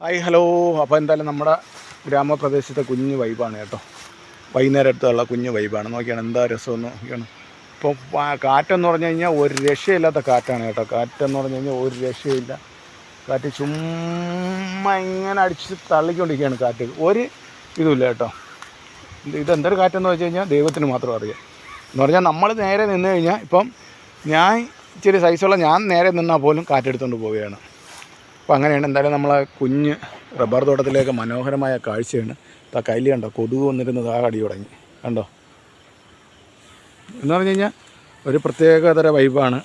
Hi hello. അപ്പോൾ എന്തായാലും നമ്മുടെ ഗ്രാമപ്രദേശത്തെ കുഞ്ഞു വൈബാണ് കേട്ടോ. വൈകുന്നേരം അടുത്തുള്ള കുഞ്ഞു വൈബാണ്. നോക്കിയാണ് എന്താ രസമെന്ന് നോക്കിയാണ്. ഇപ്പോൾ കാറ്റെന്ന് പറഞ്ഞു കഴിഞ്ഞാൽ ഒരു രക്ഷയില്ലാത്ത കാറ്റാണ് കേട്ടോ. കാറ്റെന്ന് പറഞ്ഞു കഴിഞ്ഞാൽ ഒരു രക്ഷയില്ല. കാറ്റ് ചുമ്മാ ഇങ്ങനെ അടിച്ച് തള്ളിക്കൊണ്ടിരിക്കുകയാണ് കാറ്റ്. ഒരു ഇതുമില്ല കേട്ടോ. ഇതെന്തൊരു കാറ്റെന്ന് വെച്ച് കഴിഞ്ഞാൽ ദൈവത്തിന് മാത്രം അറിയാം. എന്ന് പറഞ്ഞാൽ നമ്മൾ നേരെ നിന്ന് കഴിഞ്ഞാൽ ഇപ്പം ഞാൻ ഇച്ചിരി സൈസുള്ള ഞാൻ നേരെ നിന്നാൽ പോലും കാറ്റെടുത്തുകൊണ്ട് പോവുകയാണ്. അപ്പോൾ അങ്ങനെയാണ്. എന്തായാലും നമ്മളെ കുഞ്ഞ് റബ്ബർ തോട്ടത്തിലേക്ക് മനോഹരമായ കാഴ്ചയാണ്. ആ കയ്യിൽ കണ്ടോ, കൊതുക് വന്നിരുന്നത് ആ കടി തുടങ്ങി കണ്ടോ. എന്ന് പറഞ്ഞു കഴിഞ്ഞാൽ ഒരു പ്രത്യേകതര വൈബാണ്.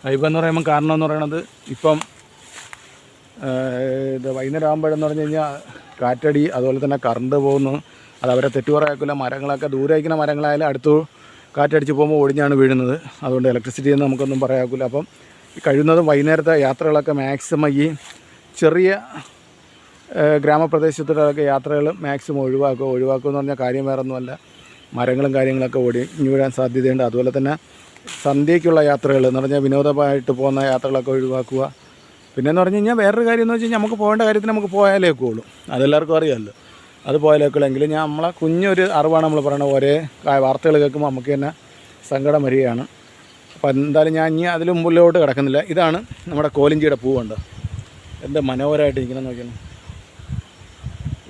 വൈബെന്ന് പറയുമ്പോൾ കാരണം എന്ന് പറയണത് ഇപ്പം ഇത് വൈകുന്നേരം ആകുമ്പോഴെന്ന് പറഞ്ഞു കഴിഞ്ഞാൽ കാറ്റടി, അതുപോലെ തന്നെ കറണ്ട് പോകുന്നു. അത് അവരെ തെറ്റുപറയാക്കില്ല. മരങ്ങളൊക്കെ ദൂരെ വയ്ക്കുന്ന മരങ്ങളായാലും അടുത്ത് കാറ്റടിച്ച് പോകുമ്പോൾ ഒടിഞ്ഞാണ് വീഴുന്നത്. അതുകൊണ്ട് ഇലക്ട്രിസിറ്റി എന്ന് നമുക്കൊന്നും പറയാക്കില്ല. അപ്പം കഴിയുന്നതും വൈകുന്നേരത്തെ യാത്രകളൊക്കെ മാക്സിമം ഈ ചെറിയ ഗ്രാമപ്രദേശത്തിലൊക്കെ യാത്രകൾ മാക്സിമം ഒഴിവാക്കുക എന്ന് പറഞ്ഞാൽ കാര്യം വേറെ ഒന്നുമല്ല. മരങ്ങളും കാര്യങ്ങളൊക്കെ ഒടിഞ്ഞു വീഴാൻ സാധ്യതയുണ്ട്. അതുപോലെ തന്നെ സന്ധ്യയ്ക്കുള്ള യാത്രകൾ എന്ന് പറഞ്ഞാൽ വിനോദമായിട്ട് പോകുന്ന യാത്രകളൊക്കെ ഒഴിവാക്കുക. പിന്നെയെന്ന് പറഞ്ഞു കഴിഞ്ഞാൽ വേറൊരു കാര്യം എന്ന് വെച്ച് കഴിഞ്ഞാൽ നമുക്ക് പോകേണ്ട കാര്യത്തിന് നമുക്ക് പോയാലേക്കുള്ളൂ. അതെല്ലാവർക്കും അറിയാമല്ലോ. അത് പോയാലേക്കുള്ളെങ്കിൽ നമ്മളെ കുഞ്ഞൊരു അറിവാണ് നമ്മൾ പറയുന്നത്. ഒരേ വാർത്തകൾ കേൾക്കുമ്പോൾ നമുക്ക് തന്നെ സങ്കടം വരികയാണ്. അപ്പോൾ എന്തായാലും ഞാൻ ഇനി അതിൽ മുമ്പിലോട്ട് കിടക്കുന്നില്ല. ഇതാണ് നമ്മുടെ കോലിഞ്ചിയുടെ പൂവുണ്ട്. എന്ത് മനോഹരമായിട്ട് ഇരിക്കണം നോക്കിയാണ്.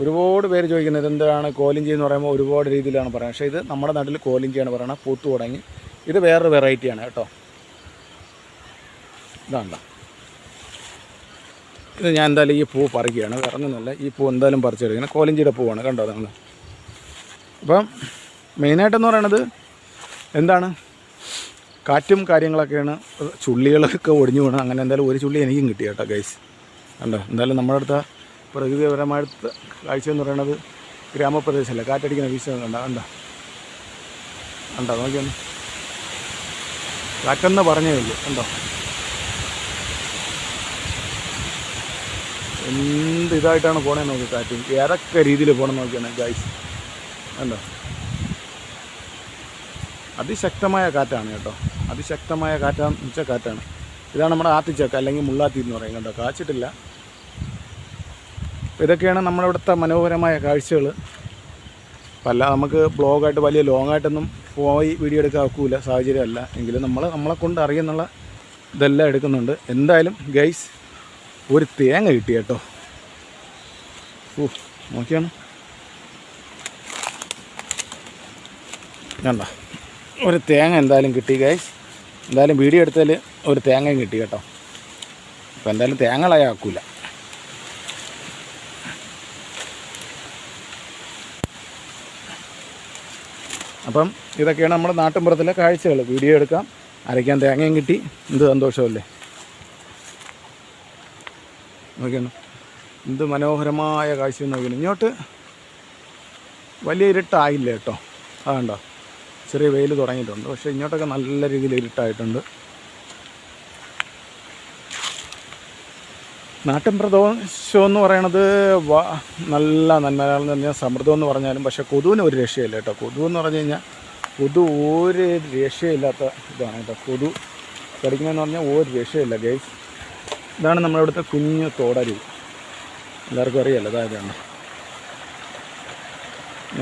ഒരുപാട് പേര് ചോദിക്കുന്നത് എന്താണ് കോലിഞ്ചി എന്ന് പറയുമ്പോൾ ഒരുപാട് രീതിയിലാണ് പറയുന്നത്. പക്ഷേ ഇത് നമ്മുടെ നാട്ടിൽ കോലിഞ്ചിയാണ് പറയുന്നത്. പൂത്തു തുടങ്ങി. ഇത് വേറൊരു വെറൈറ്റിയാണ് കേട്ടോ. ഇതാണ്ട, ഇത് ഞാൻ എന്തായാലും ഈ പൂ പറിക്കുകയാണ്. വേറൊന്നുമല്ല, ഈ പൂ എന്തായാലും പറിച്ചെടുക്കണം. കോലിഞ്ചിയുടെ പൂവാണ് കണ്ടോ നിങ്ങൾ. അപ്പം മെയിനായിട്ടെന്ന് പറയണത് എന്താണ്, കാറ്റും കാര്യങ്ങളൊക്കെയാണ്. ചുള്ളികളൊക്കെ ഒടിഞ്ഞു വീണു. അങ്ങനെ എന്തായാലും ഒരു ചുള്ളി എനിക്കും കിട്ടി കേട്ടോ ഗൈസ്. കണ്ടോ. എന്തായാലും നമ്മുടെ അടുത്ത പ്രകൃതിപരമായിട്ട് കാഴ്ച എന്ന് പറയുന്നത് ഗ്രാമപ്രദേശമല്ല. കാറ്റടിക്കുന്ന വീശ കണ്ടോ നോക്കിയൊന്ന്. കാറ്റെന്ന് പറഞ്ഞേ ഉള്ളൂ കണ്ടോ. എന്ത് ഇതായിട്ടാണ് പോണേ നോക്കി കാറ്റ്. ഏതൊക്കെ രീതിയിൽ പോകണം നോക്കിയാണ് ഗൈസ് കണ്ടോ. അതിശക്തമായ കാറ്റാണ് കേട്ടോ. അതിശക്തമായ കാറ്റാന്ന് വെച്ചാൽ കാറ്റാണ്. ഇതാണ് നമ്മുടെ ആത്തിച്ചക്ക അല്ലെങ്കിൽ മുള്ളാത്തി എന്ന് പറയും കേട്ടോ. കാച്ചിട്ടില്ല. ഇതൊക്കെയാണ് നമ്മളിവിടുത്തെ മനോഹരമായ കാഴ്ചകൾ. പല നമുക്ക് ബ്ലോഗായിട്ട് വലിയ ലോങ്ങായിട്ടൊന്നും പോയി വീഡിയോ എടുക്കാൻ ഒക്കില്ല, സാഹചര്യമല്ല. എങ്കിലും നമ്മളെ കൊണ്ട് അറിയുന്നുള്ള ഇതെല്ലാം എടുക്കുന്നുണ്ട്. എന്തായാലും ഗൈസ് ഒരു തേങ്ങ കിട്ടി കേട്ടോ. നോക്കിയാണ് കണ്ടോ. ഒരു തേങ്ങ എന്തായാലും കിട്ടി ഗൈസ്. എന്തായാലും വീഡിയോ എടുത്താൽ ഒരു തേങ്ങയും കിട്ടി കേട്ടോ. അപ്പോൾ എന്തായാലും തേങ്ങളായാക്കൂല. അപ്പം ഇതൊക്കെയാണ് നമ്മുടെ നാട്ടിൻപുറത്തിലെ കാഴ്ചകൾ. വീഡിയോ എടുക്കാം, അരയ്ക്കാൻ തേങ്ങയും കിട്ടി. എന്ത് സന്തോഷമല്ലേ. നോക്കിയാണ് എന്ത് മനോഹരമായ കാഴ്ച നോക്കിയാണ്. ഇങ്ങോട്ട് വലിയ ഇരുട്ടായില്ല കേട്ടോ. അതുണ്ടോ, ചെറിയ വെയിൽ തുടങ്ങിയിട്ടുണ്ട്. പക്ഷേ ഇങ്ങോട്ടൊക്കെ നല്ല രീതിയിൽ ഇരുട്ടായിട്ടുണ്ട്. നാട്ടിൻ പ്രദേശം എന്ന് പറയണത് നല്ല നന്മകൾ എന്ന് പറഞ്ഞാൽ സമൃദ്ധം എന്ന് പറഞ്ഞാലും, പക്ഷേ കൊതുവിന് ഒരു രക്ഷയില്ല കേട്ടോ. കൊതു എന്ന് പറഞ്ഞു കഴിഞ്ഞാൽ ഒരു രക്ഷയില്ലാത്ത ഇതാണ് കേട്ടോ. കൊതു കടിക്കുന്നതെന്ന് പറഞ്ഞാൽ ഒരു രക്ഷയില്ല ഗൈസ്. ഇതാണ് നമ്മളിവിടുത്തെ കുഞ്ഞു തോടരുവി. എല്ലാവർക്കും അറിയാമല്ലോ. അതായതാണ്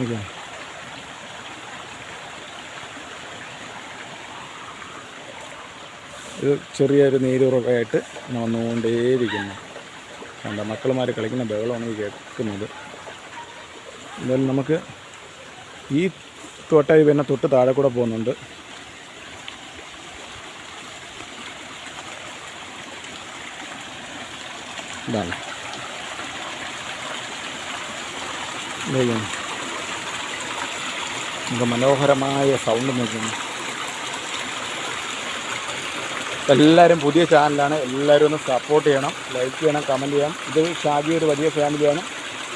ഓക്കെ. ഇത് ചെറിയൊരു നീരുറവായിട്ട് വന്നുകൊണ്ടേയിരിക്കുന്നു. കണ്ട മക്കളുമാർ കളിക്കുന്ന ബഹളമാണ് ഈ കേൾക്കുന്നത്. എന്തായാലും നമുക്ക് ഈ തോട്ടായി പിന്നെ തൊട്ട് താഴെ കൂടെ പോകുന്നുണ്ട്. ഇതാണ് നമുക്ക് മനോഹരമായ സൗണ്ട് നോക്കുന്നു. എല്ലാവരും പുതിയ ചാനലാണ്. എല്ലാവരും ഒന്ന് സപ്പോർട്ട് ചെയ്യണം, ലൈക്ക് ചെയ്യണം, കമൻറ്റ് ചെയ്യണം. ഇത് ഷാജി ഒരു വലിയ ഫാമിലിയാണ്,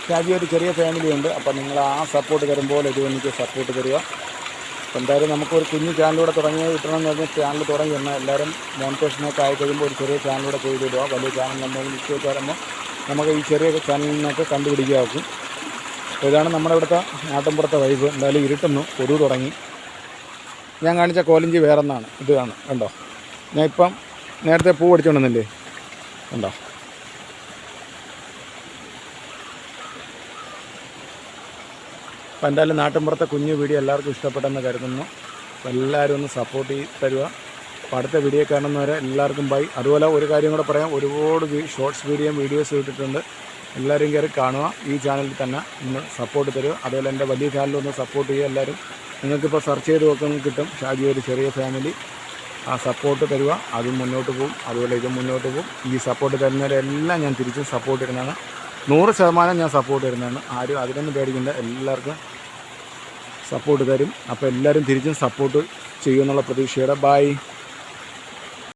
ഷാജി ഒരു ചെറിയ ഫാമിലിയുണ്ട്. അപ്പോൾ നിങ്ങൾ ആ സപ്പോർട്ട് തരുമ്പോൾ ഇത് എനിക്ക് സപ്പോർട്ട് തരിക. അപ്പോൾ എന്തായാലും നമുക്കൊരു കുഞ്ഞു ചാനലൂടെ തുടങ്ങി കിട്ടണമെന്ന് പറഞ്ഞാൽ ചാനൽ തുടങ്ങി എന്നാൽ എല്ലാവരും മോണിറ്റേഷനൊക്കെ ആയി കഴിയുമ്പോൾ ഒരു ചെറിയ ചാനലൂടെ ചെയ്തിടുക. വലിയ ചാനൽ എന്തെങ്കിലും മിസ്റ്റേക്ക് വരുമ്പോൾ നമുക്ക് ഈ ചെറിയ ചാനലിനൊക്കെ കണ്ടുപിടിക്കാവും. അപ്പോൾ ഇതാണ് നമ്മുടെ ഇവിടുത്തെ നാട്ടിൻപുറത്തെ വൈബ്. എന്തായാലും ഇരുട്ടുന്നു, കൊതുക് തുടങ്ങി. ഞാൻ കാണിച്ച കോലിഞ്ചി വേറൊന്നാണ്. ഇതാണ് കണ്ടോ. ഞാൻ ഇപ്പം നേരത്തെ പൂ അടിച്ചുകൊണ്ടെന്നില്ലേ കണ്ടോ. അപ്പോൾ എന്തായാലും നാട്ടിൻപുറത്തെ കുഞ്ഞു വീഡിയോ എല്ലാവർക്കും ഇഷ്ടപ്പെട്ടെന്ന് കരുതുന്നു. അപ്പോൾ എല്ലാവരും ഒന്ന് സപ്പോർട്ട് തരിക. അപ്പോൾ അടുത്ത വീഡിയോ കാണുന്നവരെ എല്ലാവർക്കും ബൈ. അതുപോലെ ഒരു കാര്യം കൂടെ പറയാം, ഒരുപാട് ഷോർട്സ് വീഡിയോസ് ഇട്ടിട്ടുണ്ട്. എല്ലാവരും കയറി കാണുക. ഈ ചാനലിൽ തന്നെ ഒന്ന് സപ്പോർട്ട് തരിക. അതുപോലെ എൻ്റെ വലിയ ചാനലൊന്ന് സപ്പോർട്ട് ചെയ്യുക എല്ലാവരും. നിങ്ങൾക്കിപ്പോൾ സെർച്ച് ചെയ്ത് നോക്കാൻ കിട്ടും ഷാജി ഒരു ചെറിയ ഫാമിലി. ആ സപ്പോർട്ട് തരിക, അതും മുന്നോട്ട് പോകും. അതുപോലെ ഇതും മുന്നോട്ട് പോകും. ഈ സപ്പോർട്ട് തരുന്നവരെല്ലാം ഞാൻ തിരിച്ചും സപ്പോർട്ട് തരുന്നതാണ്. 100% ഞാൻ സപ്പോർട്ട് തരുന്നതാണ്. ആരും അതിനൊന്നും പേടിക്കേണ്ട, എല്ലാവർക്കും സപ്പോർട്ട് തരും. അപ്പോൾ എല്ലാവരും തിരിച്ചും സപ്പോർട്ട് ചെയ്യുമെന്നുള്ള പ്രതീക്ഷയോടെ ബൈ.